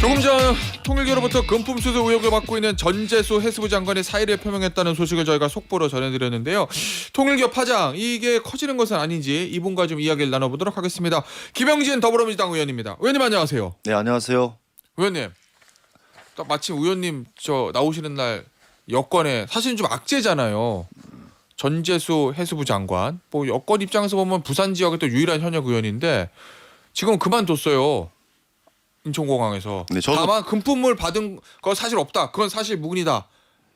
조금 전 통일교로부터 금품 수수 의혹을 받고 있는 전재수 해수부 장관이 사의를 표명했다는 소식을 저희가 속보로 전해드렸는데요. 통일교 파장 이게 커지는 것은 아닌지 이분과 좀 이야기를 나눠보도록 하겠습니다. 김영진 더불어민주당 의원입니다. 의원님 안녕하세요. 네, 안녕하세요. 의원님, 딱 마침 의원님 저 나오시는 날 여권에 사실은 좀 악재잖아요. 전재수 해수부 장관. 뭐 여권 입장에서 보면 부산 지역의 또 유일한 현역 의원인데 지금 그만뒀어요. 인천공항에서. 네, 저도 다만 금품을 받은 거 사실 없다. 그건 사실 무근이다.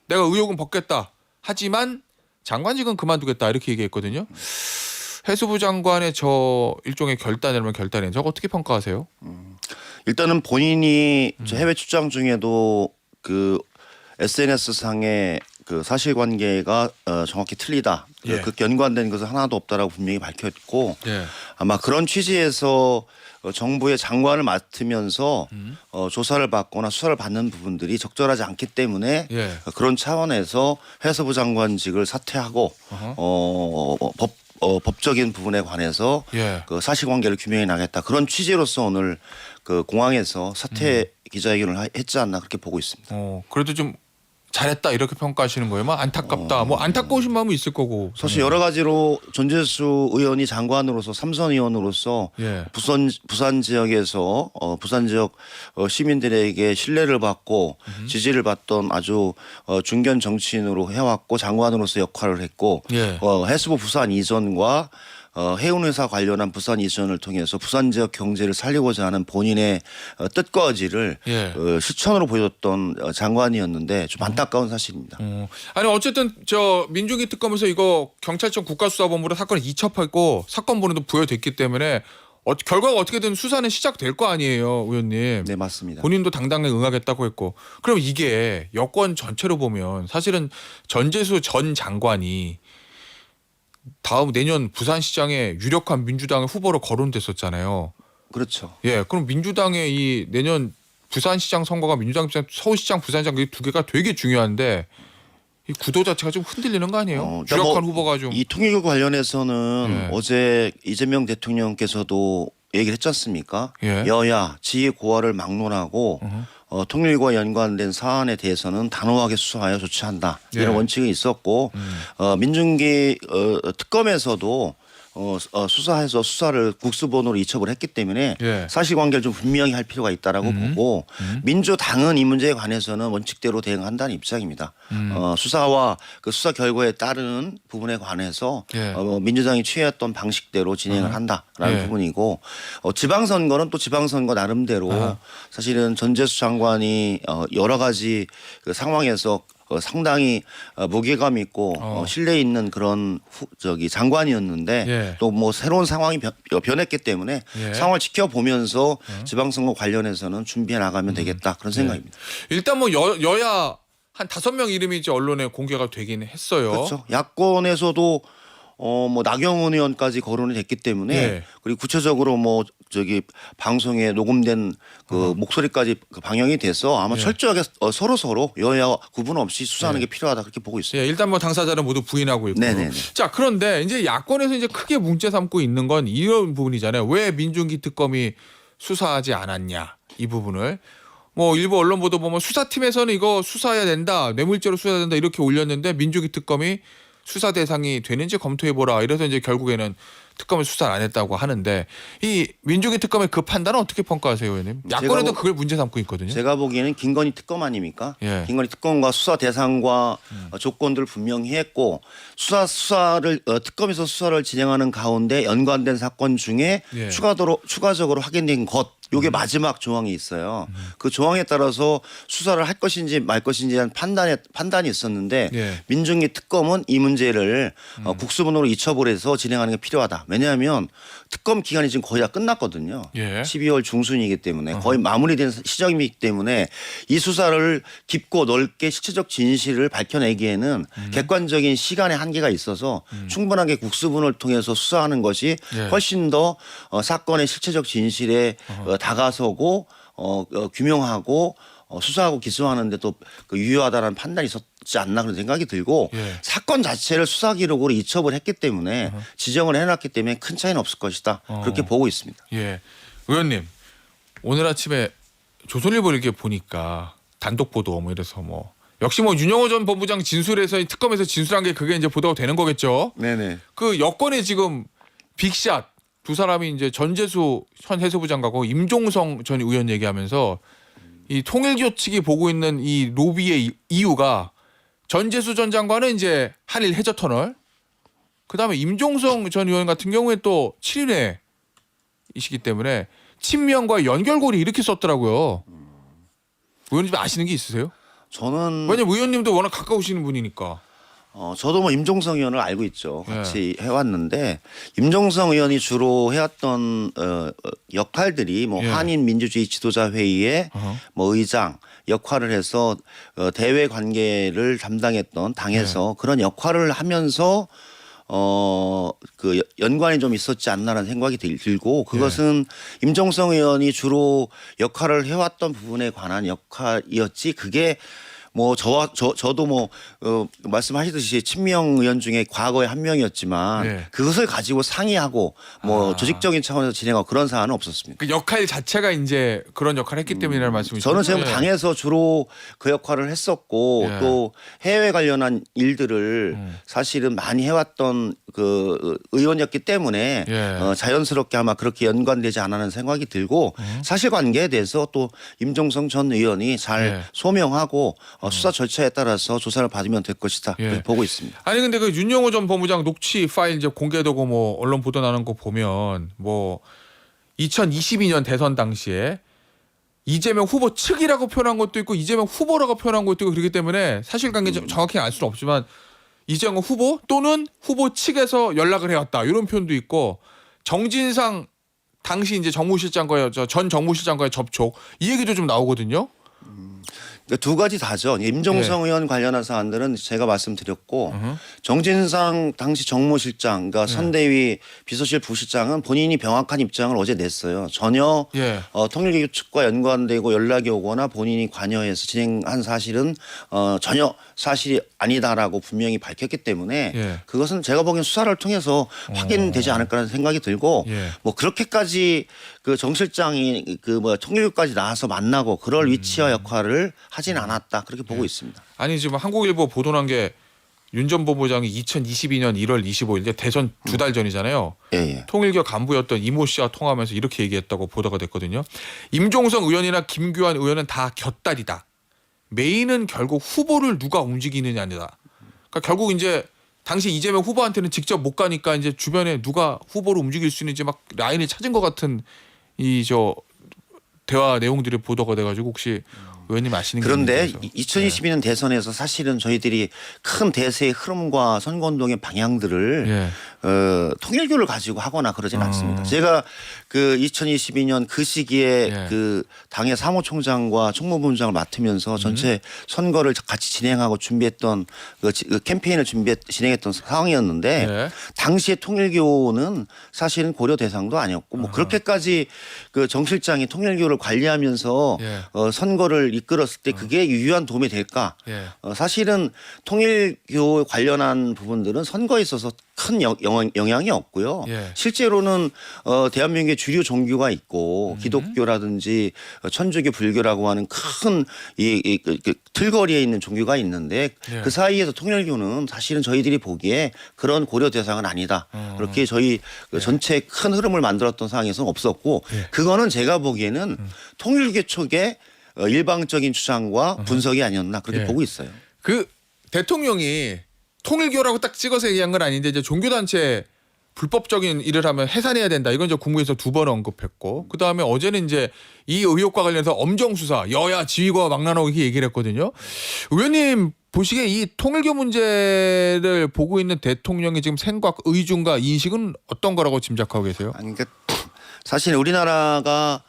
내가 의혹은 벗겠다. 하지만 장관직은 그만두겠다. 이렇게 얘기했거든요. 해수부 장관의 저 일종의 결단이라면 결단이 저거 어떻게 평가하세요? 일단은 본인이 해외 출장 중에도 그 SNS 상에 그 사실관계가 정확히 틀리다. 예. 그 연관된 것은 하나도 없다라고 분명히 밝혔고 예. 아마 그런 취지에서 정부의 장관을 맡으면서 조사를 받거나 수사를 받는 부분들이 적절하지 않기 때문에 예. 그런 차원에서 해수부 장관직을 사퇴하고 법적인 부분에 관해서 예. 그 사실관계를 규명해 나겠다 그런 취지로서 오늘 그 공항에서 사퇴 기자회견을 했지 않나 그렇게 보고 있습니다. 그래도 좀 잘했다 이렇게 평가하시는 거예요? 뭐 안타깝다. 뭐 안타까우신 마음은 있을 거고. 사실 여러 가지로 전재수 의원이 장관으로서 삼선 의원으로서 예. 부산 지역에서 부산 지역 시민들에게 신뢰를 받고 지지를 받던 아주 중견 정치인으로 해왔고 장관으로서 역할을 했고 예. 해수부 부산 이전과 해운회사 관련한 부산 이전을 통해서 부산 지역 경제를 살리고자 하는 본인의 뜻과 의지를 예. 실천으로 보여줬던 장관이었는데 좀 안타까운 사실입니다. 아니 어쨌든 저 민중기 특검에서 이거 경찰청 국가수사본부로 사건을 이첩했고 사건 번호도 부여됐기 때문에 결과가 어떻게든 수사는 시작될 거 아니에요, 의원님. 네, 맞습니다. 본인도 당당하게 응하겠다고 했고. 그럼 이게 여권 전체로 보면 사실은 전재수 전 장관이 다음 내년 부산시장에 유력한 민주당의 후보로 거론됐었잖아요. 그렇죠. 예, 그럼 민주당의 이 내년 부산시장 선거가 민주당 입장, 서울시장, 부산시장 이 두 개가 되게 중요한데 이 구도 자체가 좀 흔들리는 거 아니에요? 유력한 후보가 좀. 이 통일교 관련해서는 예. 어제 이재명 대통령께서도 얘기를 했지 않습니까? 예. 여야 지휘 고하를 막론하고 통일과 연관된 사안에 대해서는 단호하게 수사하여 조치한다. 이런 예. 원칙이 있었고 민중기 특검에서도 수사해서 수사를 국수본으로 이첩을 했기 때문에 예. 사실관계를 좀 분명히 할 필요가 있다라고 보고 민주당은 이 문제에 관해서는 원칙대로 대응한다는 입장입니다. 수사와 그 수사 결과에 따른 부분에 관해서 예. 민주당이 취해왔던 방식대로 진행을 한다라는 예. 부분이고 지방선거는 또 지방선거 나름대로 사실은 전재수 장관이 여러 가지 그 상황에서 상당히 무게감 있고 신뢰 있는 그런 장관이었는데 예. 또 뭐 새로운 상황이 변했기 때문에 예. 상황을 지켜보면서 지방선거 관련해서는 준비해 나가면 되겠다 그런 생각입니다. 일단 뭐 여야 한 5명 이름이 이제 언론에 공개가 되긴 했어요. 그렇죠. 야권에서도 뭐 나경원 의원까지 거론이 됐기 때문에 예. 그리고 구체적으로 뭐 방송에 녹음된 그 목소리까지 그 방영이 돼서 아마 예. 철저하게 서로 여야 구분 없이 수사하는 게 필요하다 그렇게 보고 있습니다. 예, 일단 뭐 당사자는 모두 부인하고 있고. 네네네. 자, 그런데 이제 야권에서 이제 크게 문제 삼고 있는 건 이런 부분이잖아요. 왜 민중기 특검이 수사하지 않았냐 이 부분을. 뭐 일부 언론 보도 보면 수사팀에서는 이거 수사해야 된다, 뇌물죄로 수사해야 된다 이렇게 올렸는데 민중기 특검이 수사 대상이 되는지 검토해보라. 이래서 이제 결국에는 특검을 수사를 안 했다고 하는데 이 민중기 특검의 그 판단은 어떻게 평가하세요, 의원님? 야권에도 그걸 문제 삼고 있거든요. 제가 보기에는 김건희 특검 아닙니까? 예. 김건희 특검과 수사 대상과 조건들을 분명히 했고 수사를 특검에서 수사를 진행하는 가운데 연관된 사건 중에 예. 추가적으로 확인된 것 요게 마지막 조항이 있어요. 그 조항에 따라서 수사를 할 것인지 말 것인지에 대한 판단이 있었는데 예. 민중기 특검은 이 문제를 국수본으로 이첩을 해서 진행하는 게 필요하다. 왜냐하면 특검 기간이 지금 거의 다 끝났거든요. 예. 12월 중순이기 때문에 거의 마무리된 시점이기 때문에 이 수사를 깊고 넓게 실체적 진실을 밝혀내기에는 객관적인 시간의 한계가 있어서 충분하게 국수본을 통해서 수사하는 것이 예. 훨씬 더 사건의 실체적 진실에 다가서고 규명하고 수사하고 기소하는데 또 유효하다는 판단이 있었지 않나 그런 생각이 들고 예. 사건 자체를 수사 기록으로 이첩을 했기 때문에 지정을 해놨기 때문에 큰 차이는 없을 것이다 그렇게 보고 있습니다. 예, 의원님 오늘 아침에 조선일보 이렇게 보니까 단독 보도 뭐 이래서 뭐 역시 뭐 윤영호 전 법무장 진술에서 특검에서 진술한 게 그게 이제 보도가 되는 거겠죠. 네네. 그 여권에 지금 빅샷 두 사람이 이제 전재수 현 해수부 장관하고 임종성 전 의원 얘기하면서 이 통일교 측이 보고 있는 이 로비의 이유가 전재수 전 장관은 이제 한일 해저터널, 그다음에 임종성 전 의원 같은 경우에 또 7인회이시기 때문에 친명과 연결고리 이렇게 썼더라고요. 의원님 아시는 게 있으세요? 저는 왜냐면 의원님도 워낙 가까우시는 분이니까. 저도 뭐 임종성 의원을 알고 있죠. 네. 같이 해왔는데 임종성 의원이 주로 해왔던 역할들이 뭐 예. 한인 민주주의 지도자 회의의 뭐 의장 역할을 해서 대외 관계를 담당했던 당에서 그런 역할을 하면서 그 연관이 좀 있었지 않나라는 생각이 들고 그것은 임종성 의원이 주로 역할을 해왔던 부분에 관한 역할이었지 그게 뭐 저도 뭐 말씀하시듯이 친명 의원 중에 과거에 한 명이었지만 네. 그것을 가지고 상의하고 뭐 조직적인 차원에서 진행하고 그런 사안은 없었습니다. 그 역할 자체가 이제 그런 역할을 했기 때문이라는 말씀이시죠. 저는 지금 당에서 주로 그 역할을 했었고 예. 또 해외 관련한 일들을 사실은 많이 해왔던 그 의원이었기 때문에 예. 자연스럽게 아마 그렇게 연관되지 않았는 생각이 들고 사실관계에 대해서 또 임종성 전 의원이 잘 예. 소명하고 수사 절차에 따라서 조사를 받으면 될 것이다 예. 그렇게 보고 있습니다. 아니 근데 그 윤영호 전 법무장 녹취 파일 이제 공개되고 뭐 언론 보도 나는 거 보면 뭐 2022년 대선 당시에 이재명 후보 측이라고 표현한 것도 있고 이재명 후보라고 표현한 것도 있고 그렇기 때문에 사실관계 정확히 알 수는 없지만 이재명 후보 또는 후보 측에서 연락을 해왔다 이런 표현도 있고 정진상 당시 이제 정무실장과의 전 정무실장과의 접촉 이 얘기도 좀 나오거든요. 그러니까 두 가지 다죠. 임종성 의원 관련한 사안들은 제가 말씀드렸고 정진상 당시 정무실장, 그러니까 선대위 비서실 부실장은 본인이 명확한 입장을 어제 냈어요. 전혀 예. 통일교 측과 연관되고 연락이 오거나 본인이 관여해서 진행한 사실은 전혀 사실이 아니다라고 분명히 밝혔기 때문에 예. 그것은 제가 보기엔 수사를 통해서 확인되지 않을까라는 생각이 들고 예. 뭐 그렇게까지 그 정 실장이 그 뭐 통일교까지 나와서 만나고 그럴 위치와 역할을 하진 않았다 그렇게 보고 있습니다. 아니 지금 한국일보 보도난 게 윤 전 법무장이 2022년 1월 25일 이제 대선 두 달 전이잖아요. 예. 통일교 간부였던 이모 씨와 통화하면서 이렇게 얘기했다고 보도가 됐거든요. 임종성 의원이나 김규환 의원은 다 곁다리다. 메인은 결국 후보를 누가 움직이느냐다. 그러니까 결국 이제 당시 이재명 후보한테는 직접 못 가니까 이제 주변에 누가 후보를 움직일 수 있는지 막 라인을 찾은 것 같은 이 대화 내용들이 보도가 돼가지고 혹시 의원님 아시는 게 그런데 있는지 2022년 대선에서 사실은 저희들이 큰 대세의 흐름과 선거운동의 방향들을 예. 통일교를 가지고 하거나 그러진 않습니다. 제가 그 2022년 그 시기에 예. 그 당의 사무총장과 총무부장을 맡으면서 전체 선거를 같이 진행하고 준비했던 그 캠페인을 진행했던 상황이었는데 예. 당시에 통일교는 사실은 고려 대상도 아니었고 뭐 그렇게까지 그 정 실장이 통일교를 관리하면서 예. 선거를 이끌었을 때 그게 유효한 도움이 될까? 예. 사실은 통일교 관련한 부분들은 선거에 있어서 큰 영향이 없고요. 예. 실제로는 대한민국의 주류 종교가 있고 기독교라든지 천주교, 불교라고 하는 큰 그 틀거리에 있는 종교가 있는데 예. 그 사이에서 통일교는 사실은 저희들이 보기에 그런 고려 대상은 아니다. 그렇게 저희 그 전체 큰 흐름을 만들었던 상황에서는 없었고 그거는 제가 보기에는 통일교 쪽의 일방적인 주장과 분석이 아니었나 그렇게 예. 보고 있어요. 그 대통령이 통일교라고 딱 찍어서 얘기한 건 아닌데 이제 종교단체 불법적인 일을 하면 해산해야 된다. 이건 이제 국무에서 두 번 언급했고 그 다음에 어제는 이제 이 의혹과 관련해서 엄정 수사, 여야 지휘과 막나노 이렇게 얘기를 했거든요. 의원님 보시기에 이 통일교 문제를 보고 있는 대통령의 지금 생각, 의중과 인식은 어떤 거라고 짐작하고 계세요? 아니, 그러니까 사실 우리나라가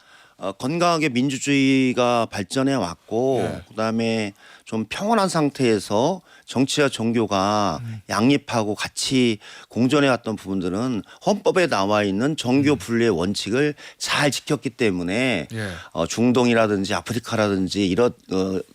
건강하게 민주주의가 발전해 왔고 예. 그다음에 좀 평온한 상태에서 정치와 종교가 양립하고 같이 공존해 왔던 부분들은 헌법에 나와 있는 종교 분리의 원칙을 잘 지켰기 때문에 예. 중동이라든지 아프리카라든지 이런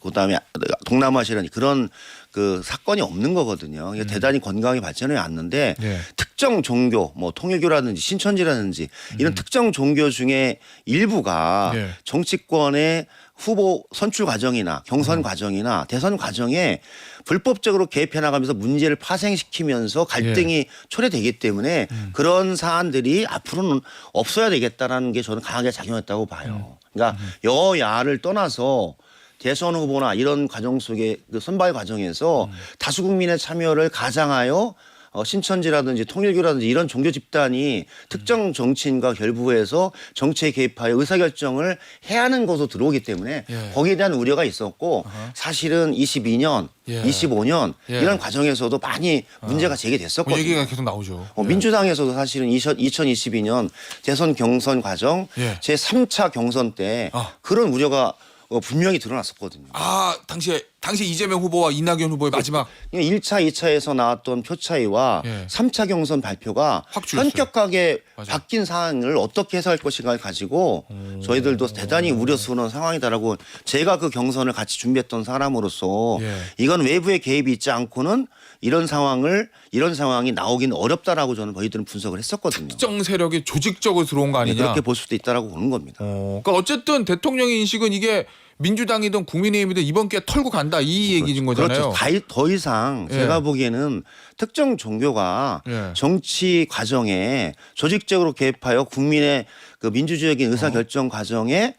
그다음에 동남아시아라는 그런 그 사건이 없는 거거든요. 대단히 건강하게 발전해 왔는데 예. 특정 특정 종교, 뭐 통일교라든지 신천지라든지 이런 특정 종교 중에 일부가 예. 정치권의 후보 선출 과정이나 경선 과정이나 대선 과정에 불법적으로 개입해 나가면서 문제를 파생시키면서 갈등이 초래되기 때문에 그런 사안들이 앞으로는 없어야 되겠다라는 게 저는 강하게 작용했다고 봐요. 그러니까 여야를 떠나서 대선 후보나 이런 과정 속에 그 선발 과정에서 다수 국민의 참여를 가장하여 신천지라든지 통일교라든지 이런 종교 집단이 특정 정치인과 결부해서 정치에 개입하여 의사결정을 해야 하는 것으로 들어오기 때문에 예. 거기에 대한 우려가 있었고 사실은 22년, 예. 25년 예. 이런 과정에서도 많이 문제가 뭐 제기됐었거든요. 얘기가 계속 나오죠. 민주당에서도 사실은 2022년 대선 경선 과정 예. 제3차 경선 때 아. 그런 우려가 분명히 드러났었거든요. 아 당시 이재명 후보와 이낙연 후보의 마지막 1차, 2차에서 나왔던 표 차이와 예. 3차 경선 발표가 확 줄었어요. 현격하게 맞아요. 바뀐 사안을 어떻게 해석할 것인가를 가지고 저희들도 대단히 우려스러운 상황이다라고 제가 그 경선을 같이 준비했던 사람으로서 예. 이건 외부의 개입이 있지 않고는 이런 상황이 나오긴 어렵다라고 저는 저희들은 분석을 했었거든요. 특정 세력이 조직적으로 들어온 거 아니냐. 그렇게 볼 수도 있다라고 보는 겁니다. 그러니까 어쨌든 대통령의 인식은 이게 민주당이든 국민의힘이든 이번 기회에 털고 간다 이 얘기인 거잖아요. 그렇죠. 더 이상 예. 제가 보기에는 특정 종교가 예. 정치 과정에 조직적으로 개입하여 국민의 그 민주주의적인 의사결정 과정에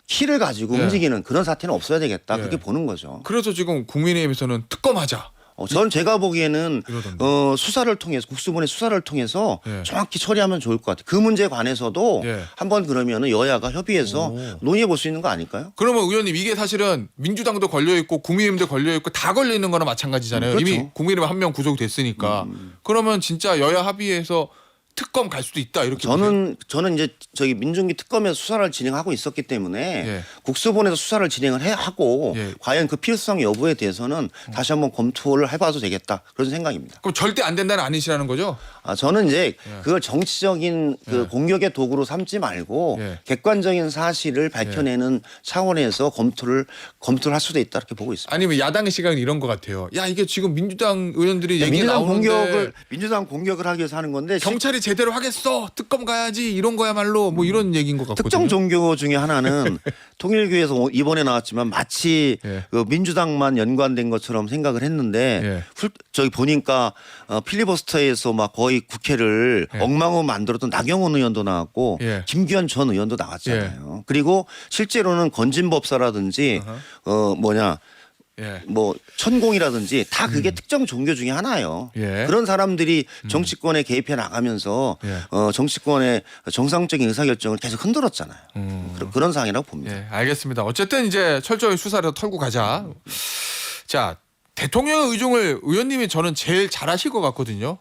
키를 가지고 예. 움직이는 그런 사태는 없어야 되겠다. 예. 그렇게 보는 거죠. 그래서 지금 국민의힘에서는 특검하자. 전 제가 보기에는 이러던데. 수사를 통해서 국수본의 수사를 통해서 예. 정확히 처리하면 좋을 것 같아요. 그 문제에 관해서도 예. 한번 그러면은 여야가 협의해서 논의해 볼 수 있는 거 아닐까요? 그러면 의원님 이게 사실은 민주당도 걸려 있고 국민의힘도 걸려 있고 다 걸려 있는 거나 마찬가지잖아요. 그렇죠. 이미 국민의힘 한 명 구속됐으니까. 그러면 진짜 여야 합의해서 특검 갈 수도 있다 이렇게 보세요? 저는 이제 저기 민중기 특검에서 수사를 진행하고 있었기 때문에 예. 국수본에서 수사를 진행을 하고 예. 과연 그 필요성 여부에 대해서는 다시 한번 검토를 해봐도 되겠다 그런 생각입니다. 그럼 절대 안 된다는 아니시라는 거죠? 저는 이제 그걸 정치적인 그 공격의 도구로 삼지 말고 예. 객관적인 사실을 밝혀내는 차원에서 검토를 할 수도 있다 이렇게 보고 있습니다. 아니면 야당의 시각은 이런 것 같아요. 야 이게 지금 민주당 의원들이 얘기 나오는데 민주당 공격을 하기 위해서 하는 건데 경찰이 제대로 하겠어 특검 가야지 이런 거야말로 뭐 이런 얘기인 것 같거든요. 특정 종교 중에 하나는 통일교에서 이번에 나왔지만 마치 예. 그 민주당만 연관된 것처럼 생각을 했는데 예. 저기 보니까 필리버스터에서 막 거의 국회를 예. 엉망으로 만들었던 나경원 의원도 나왔고 예. 김규현 전 의원도 나왔잖아요. 그리고 실제로는 건진법사라든지 예. 뭐 천공이라든지 다 그게 특정 종교 중에 하나예요. 예. 그런 사람들이 정치권에 개입해 나가면서 예. 정치권의 정상적인 의사결정을 계속 흔들었잖아요. 그런 상황이라고 봅니다. 예, 알겠습니다. 어쨌든 이제 철저히 수사를 털고 가자. 자, 대통령의 의중을 의원님이 저는 제일 잘하실 것 같거든요.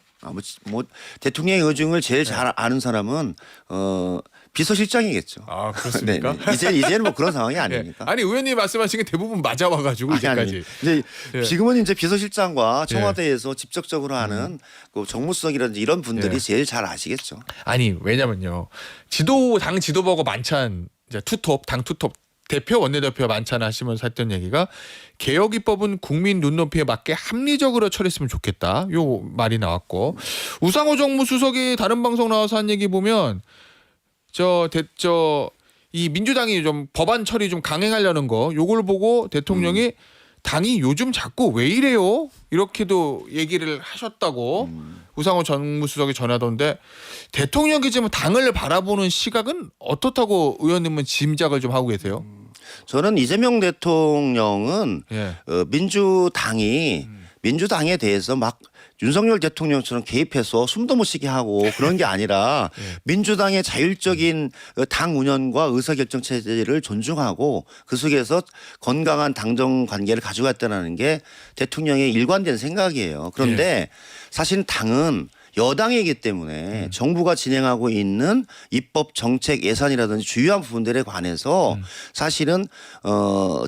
뭐 대통령의 의중을 제일 잘 아는 사람은 비서실장이겠죠. 아 그렇습니까? 네. 이제는 뭐 그런 상황이 예. 아니니까. 아니 의원님 말씀하신 게 대부분 맞아와가지고 이제까지. 이제 예. 지금은 이제 비서실장과 청와대에서 직접적으로 하는 그 정무수석이라든지 이런 분들이 예. 제일 잘 아시겠죠. 아니 왜냐면요. 당 지도부하고 만찬 이제 당 투톱 대표 원내대표 만찬 하시면서 했던 얘기가 개혁 입법은 국민 눈높이에 맞게 합리적으로 처리했으면 좋겠다. 요 말이 나왔고 우상호 정무수석이 다른 방송 나와서 한 얘기 보면 이 민주당이 좀 법안 처리 좀 강행하려는 거 요걸 보고 대통령이 당이 요즘 자꾸 왜 이래요? 이렇게도 얘기를 하셨다고 우상호 정무수석이 전하던데 대통령이 지금 당을 바라보는 시각은 어떻다고 의원님은 짐작을 좀 하고 계세요? 저는 이재명 대통령은 예. 민주당에 대해서 막 윤석열 대통령처럼 개입해서 숨도 못 쉬게 하고 그런 게 아니라 민주당의 자율적인 당 운영과 의사결정 체제를 존중하고 그 속에서 건강한 당정 관계를 가져갔다는 게 대통령의 일관된 생각이에요. 그런데 사실 당은 여당이기 때문에 정부가 진행하고 있는 입법 정책 예산이라든지 주요한 부분들에 관해서 사실은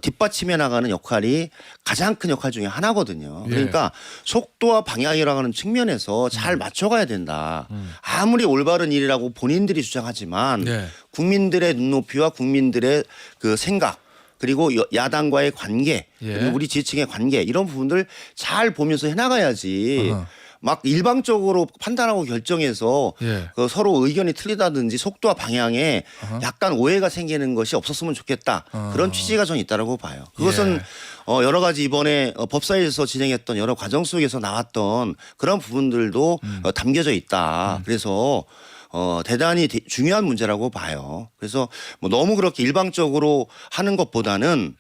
뒷받침해 나가는 역할이 가장 큰 역할 중에 하나거든요. 그러니까 속도와 방향이라고 하는 측면에서 잘 맞춰가야 된다. 아무리 올바른 일이라고 본인들이 주장하지만 네. 국민들의 눈높이와 국민들의 그 생각 그리고 야당과의 관계 그리고 우리 지지층의 관계 이런 부분들 잘 보면서 해나가야지 막 일방적으로 판단하고 결정해서 예. 그 서로 의견이 틀리다든지 속도와 방향에 약간 오해가 생기는 것이 없었으면 좋겠다. 그런 취지가 전 있다라고 봐요. 그것은 여러 가지 이번에 법사위에서 진행했던 여러 과정 속에서 나왔던 그런 부분들도 담겨져 있다. 그래서 대단히 중요한 문제라고 봐요. 그래서 뭐 너무 그렇게 일방적으로 하는 것보다는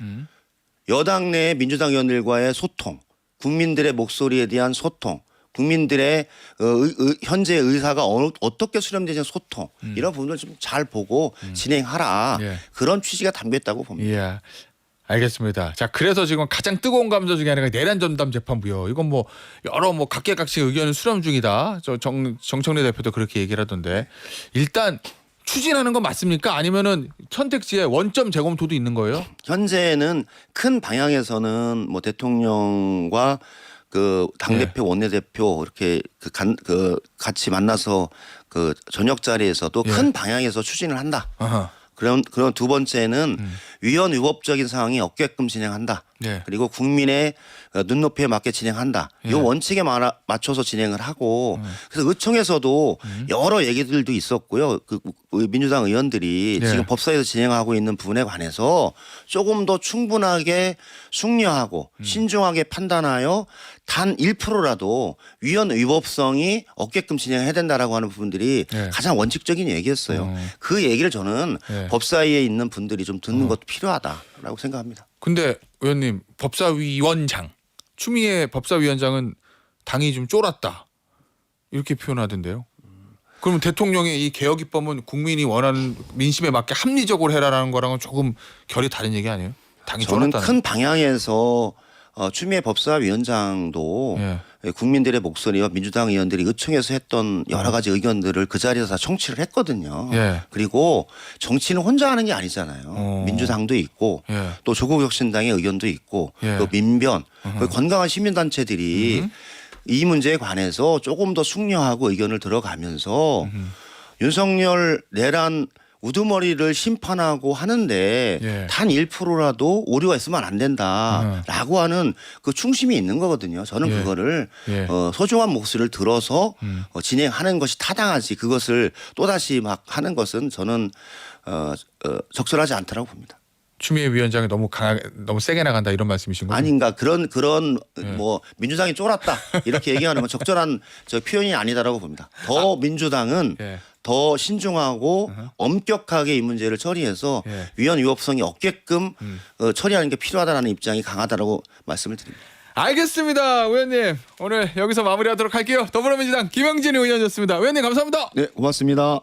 여당 내 민주당 의원들과의 소통, 국민들의 목소리에 대한 소통, 국민들의 현재 의사가 어떻게 수렴되는 소통 이런 부분을 좀 잘 보고 진행하라. 예. 그런 취지가 담겨 있다고 봅니다. 예. 알겠습니다. 자, 그래서 지금 가장 뜨거운 감정 중에 하나가 내란 전담 재판부요. 이건 뭐 여러 뭐 각계각층 의견을 수렴 중이다. 정청래 대표도 그렇게 얘기를 하던데 일단 추진하는 건 맞습니까? 아니면은 선택지에 원점 재검토도 있는 거예요? 현재는 큰 방향에서는 뭐 대통령과 그 당대표 원내대표 이렇게 같이 만나서 그 저녁 자리에서도 큰 방향에서 추진을 한다. 아하. 그런 두 번째는 위헌 위법적인 사항이 없게끔 진행한다. 예. 그리고 국민의 눈높이에 맞게 진행한다. 이 원칙에 맞춰서 진행을 하고 그래서 의총에서도 여러 얘기들도 있었고요. 그 민주당 의원들이 예. 지금 법사위에서 진행하고 있는 부분에 관해서 조금 더 충분하게 숙려하고 신중하게 판단하여 단 1%라도 위헌 위법성이 없게끔 진행해야 된다라고 하는 부분들이 예. 가장 원칙적인 얘기였어요. 그 얘기를 저는 예. 법사위에 있는 분들이 좀 듣는 것도 필요하다라고 생각합니다. 근데 의원님 법사위원장 추미애 법사위원장은 당이 좀 쫄았다 이렇게 표현하던데요. 그러면 대통령의 이 개혁 입법은 국민이 원하는 민심에 맞게 합리적으로 해라라는 거랑은 조금 결이 다른 얘기 아니에요? 당이 저는 쫄았다는. 큰 방향에서 추미애 법사위원장도 국민들의 목소리와 민주당 의원들이 의총에서 했던 여러 가지 의견들을 그 자리에서 다 청취를 했거든요. 예. 그리고 정치는 혼자 하는 게 아니잖아요. 민주당도 있고 예. 또 조국혁신당의 의견도 있고 예. 또 민변 건강한 시민단체들이 이 문제에 관해서 조금 더 숙려하고 의견을 들어가면서 윤석열 내란 우두머리를 심판하고 하는데 예. 단 1%라도 오류가 있으면 안 된다라고 하는 그 충심이 있는 거거든요. 저는 예. 그거를 예. 소중한 목소리를 들어서 진행하는 것이 타당하지 그것을 또다시 막 하는 것은 저는 적절하지 않다라고 봅니다. 추미애 위원장이 너무 강하게 너무 세게 나간다 이런 말씀이신 거죠? 아닌가 그런 뭐 민주당이 쫄았다 이렇게 얘기하는 건 적절한 표현이 아니다라고 봅니다. 더 민주당은 예. 더 신중하고 엄격하게 이 문제를 처리해서 예. 위헌 위법성이 없게끔 처리하는 게 필요하다는 입장이 강하다라고 말씀을 드립니다. 알겠습니다. 의원님 오늘 여기서 마무리하도록 할게요. 더불어민주당 김영진 의원이었습니다. 의원님 감사합니다. 네, 고맙습니다.